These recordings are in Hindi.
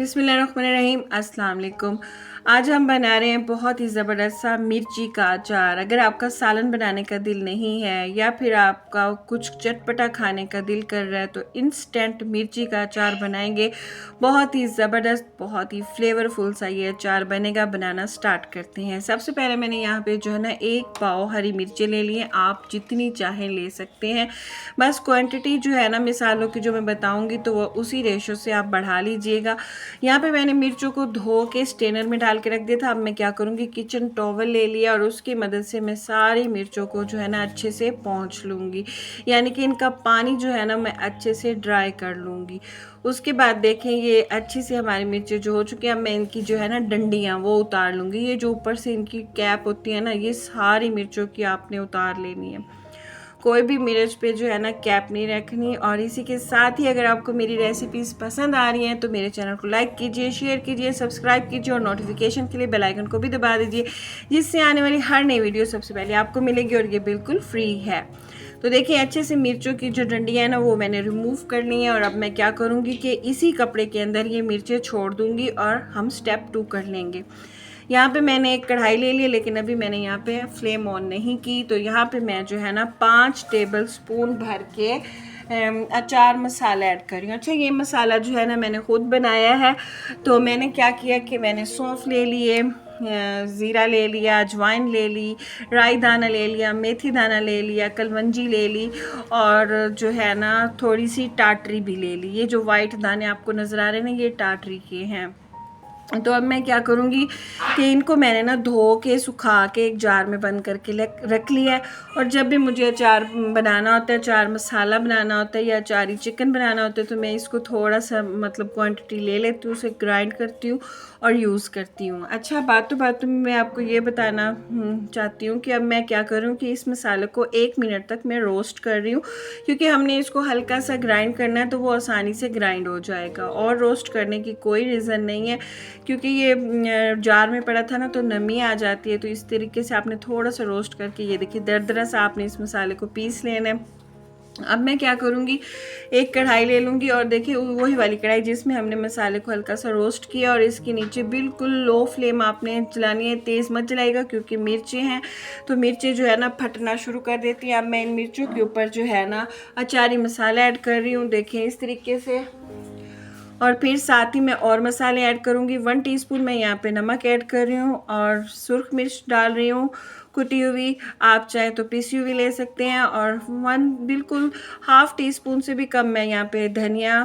बिस्मिल्लाहिर्रहमानिर्रहीम। अस्सलाम वालेकुम। आज हम बना रहे हैं बहुत ही ज़बरदस्त सा मिर्ची का अचार। अगर आपका सालन बनाने का दिल नहीं है या फिर आपका कुछ चटपटा खाने का दिल कर रहा है तो इंस्टेंट मिर्ची का अचार बनाएंगे। बहुत ही ज़बरदस्त, बहुत ही फ्लेवरफुल सा ये अचार बनेगा। बनाना स्टार्ट करते हैं। सबसे पहले मैंने यहाँ पे जो है ना 1 पाव हरी मिर्चें ले लिए। आप जितनी चाहें ले सकते हैं, बस क्वांटिटी जो है ना मिसालों की जो मैं बताऊँगी तो वो उसी रेशो से आप बढ़ा लीजिएगा। यहाँ पे मैंने मिर्चों को धो के स्ट्रेनर में डाल के रख दिया था। अब मैं क्या करूँगी, किचन टॉवल ले लिया और उसकी मदद से मैं सारी मिर्चों को जो है ना अच्छे से पोंछ लूँगी, यानी कि इनका पानी जो है ना मैं अच्छे से ड्राई कर लूँगी। उसके बाद देखें ये अच्छी से हमारी मिर्चें जो हो चुकी हैं। अब मैं इनकी जो है ना डंडियाँ वो उतार लूँगी। ये जो ऊपर से इनकी कैप होती है ना, ये सारी मिर्चों की आपने उतार लेनी है। कोई भी मिर्च पे जो है ना कैप नहीं रखनी। और इसी के साथ ही अगर आपको मेरी रेसिपीज़ पसंद आ रही हैं तो मेरे चैनल को लाइक कीजिए, शेयर कीजिए, सब्सक्राइब कीजिए और नोटिफिकेशन के लिए बेल आइकन को भी दबा दीजिए, जिससे आने वाली हर नई वीडियो सबसे पहले आपको मिलेगी और ये बिल्कुल फ्री है। तो देखिए अच्छे से मिर्चों की जो डंडियाँ है ना वो मैंने रिमूव कर ली है। और अब मैं क्या करूँगी कि इसी कपड़े के अंदर ये मिर्चें छोड़ दूँगी और हम स्टेप 2 कर लेंगे। यहाँ पे मैंने एक कढ़ाई ले ली, लेकिन अभी मैंने यहाँ पे फ्लेम ऑन नहीं की। तो यहाँ पे मैं जो है ना 5 टेबल स्पून भर के अचार मसाला ऐड कर रही हूँ। अच्छा, ये मसाला जो है ना मैंने ख़ुद बनाया है। तो मैंने क्या किया कि मैंने सौंफ ले लिए, ज़ीरा ले लिया, अजवाइन ले ली, राई दाना ले लिया, मेथी दाना ले लिया, कलवंजी ले ली और जो है ना थोड़ी सी टाटरी भी ले ली। ये जो वाइट दाने आपको नज़र आ रहे हैं ना, ये टाटरी के हैं। तो अब मैं क्या करूँगी कि इनको मैंने ना धो के सुखा के एक जार में बंद करके रख लिया है। और जब भी मुझे अचार बनाना होता है, अचार मसाला बनाना होता है या अचारी चिकन बनाना होता है, तो मैं इसको थोड़ा सा क्वांटिटी ले लेती हूँ, उसे ग्राइंड करती हूँ और यूज़ करती हूँ। अच्छा, बातों बातों में मैं आपको ये बताना चाहती हूँ कि अब मैं क्या करूँ कि इस मसाले को 1 मिनट तक मैं रोस्ट कर रही हूँ, क्योंकि हमने इसको हल्का सा ग्राइंड करना है तो वो आसानी से ग्राइंड हो जाएगा। और रोस्ट करने की कोई रीज़न नहीं है, क्योंकि ये जार में पड़ा था ना तो नमी आ जाती है। तो इस तरीके से आपने थोड़ा सा रोस्ट करके ये देखिए दरदरा सा आपने इस मसाले को पीस लेना है। अब मैं क्या करूँगी, एक कढ़ाई ले लूँगी और देखिए वही वाली कढ़ाई जिसमें हमने मसाले को हल्का सा रोस्ट किया, और इसके नीचे बिल्कुल लो फ्लेम आपने जलानी है, तेज़ मत जलाइएगा क्योंकि मिर्चें हैं तो मिर्चें जो है ना फटना शुरू कर देती हैं। अब मैं इन मिर्चों के ऊपर जो है ना अचारी मसाला ऐड कर रही हूँ, देखें इस तरीके से। और फिर साथ ही मैं और मसाले ऐड करूँगी। 1 टीस्पून मैं यहाँ पे नमक ऐड कर रही हूँ और सुर्ख मिर्च डाल रही हूँ कुटी हुई, आप चाहे तो पिसी हुई ले सकते हैं। और 1 बिल्कुल ½ टीस्पून से भी कम मैं यहाँ पे धनिया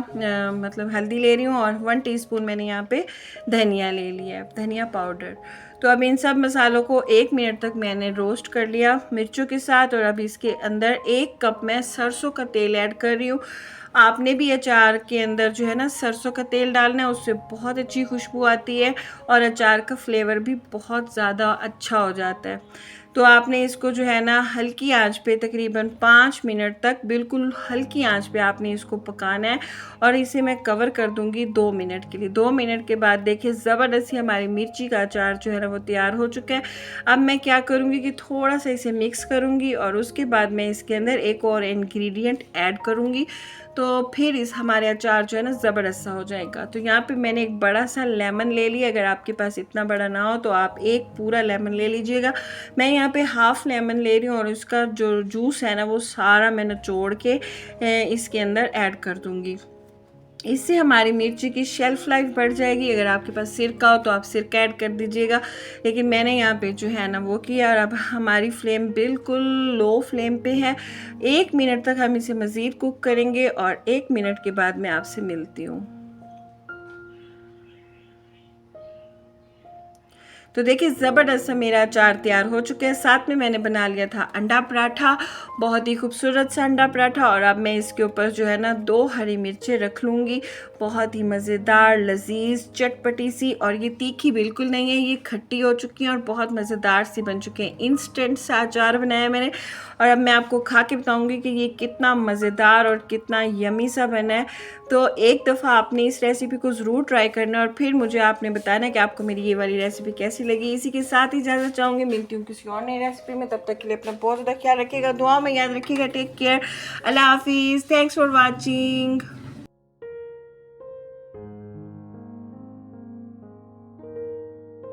हल्दी ले रही हूँ और 1 टीस्पून मैंने यहाँ पे धनिया ले लिया है, धनिया पाउडर। तो अब इन सब मसालों को 1 मिनट तक मैंने रोस्ट कर लिया मिर्चों के साथ। और अब इसके अंदर 1 कप मैं सरसों का तेल ऐड कर रही हूँ। आपने भी अचार के अंदर जो है ना सरसों का तेल डालना है, उससे बहुत अच्छी खुशबू आती है और अचार का फ्लेवर भी बहुत ज़्यादा अच्छा हो जाता है। तो आपने इसको जो है ना हल्की आंच पे तकरीबन 5 मिनट तक बिल्कुल हल्की आंच पे आपने इसको पकाना है। और इसे मैं कवर कर दूंगी 2 मिनट के लिए। 2 मिनट के बाद देखिए ज़बरदस्ती हमारी मिर्ची का अचार जो है ना वो तैयार हो चुका है। अब मैं क्या करूँगी कि थोड़ा सा इसे मिक्स करूँगी और उसके बाद मैं इसके अंदर एक और इंग्रेडिएंट ऐड करूँगी, तो फिर इस हमारे अचार जो है ना ज़बरदस्त सा हो जाएगा। तो यहाँ पे मैंने एक बड़ा सा लेमन ले लिया। अगर आपके पास इतना बड़ा ना हो तो आप एक पूरा लेमन ले लीजिएगा। मैं यहाँ पे ½ लेमन ले रही हूँ और इसका जो जूस है ना वो सारा मैं निचोड़ के इसके अंदर ऐड कर दूँगी। इससे हमारी मिर्ची की शेल्फ़ लाइफ बढ़ जाएगी। अगर आपके पास सिरका हो तो आप सिरका ऐड कर दीजिएगा, लेकिन मैंने यहाँ पे जो है ना वो किया। और अब हमारी फ्लेम बिल्कुल लो फ्लेम पे है। 1 मिनट तक हम इसे मज़ीद कुक करेंगे और 1 मिनट के बाद मैं आपसे मिलती हूँ। तो देखिए ज़बरदस्त सा मेरा अचार तैयार हो चुका है। साथ में मैंने बना लिया था अंडा पराठा, बहुत ही खूबसूरत सा अंडा पराठा। और अब मैं इसके ऊपर जो है ना 2 हरी मिर्चें रख लूँगी। बहुत ही मज़ेदार, लजीज, चटपटी सी, और ये तीखी बिल्कुल नहीं है, ये खट्टी हो चुकी हैं और बहुत मज़ेदार सी बन चुके हैं। इंस्टेंट सा अचार बनाया मैंने और अब मैं आपको खा के बताऊँगी कि ये कितना मज़ेदार और कितना यमी सा बना है। तो एक दफ़ा आपने इस रेसिपी को ज़रूर ट्राई करना और फिर मुझे आपने बताना कि आपको मेरी ये वाली रेसिपी कैसी लगी। इसी के साथ ही इजाज़त चाहूँगी, मिलती हूँ किसी और नई रेसिपी में। तब तक के लिए अपना बहुत ज़्यादा ख्याल रखिएगा, दुआ में याद रखिएगा। टेक केयर, अल्लाह हाफिज़, थैंक्स फॉर वॉचिंग।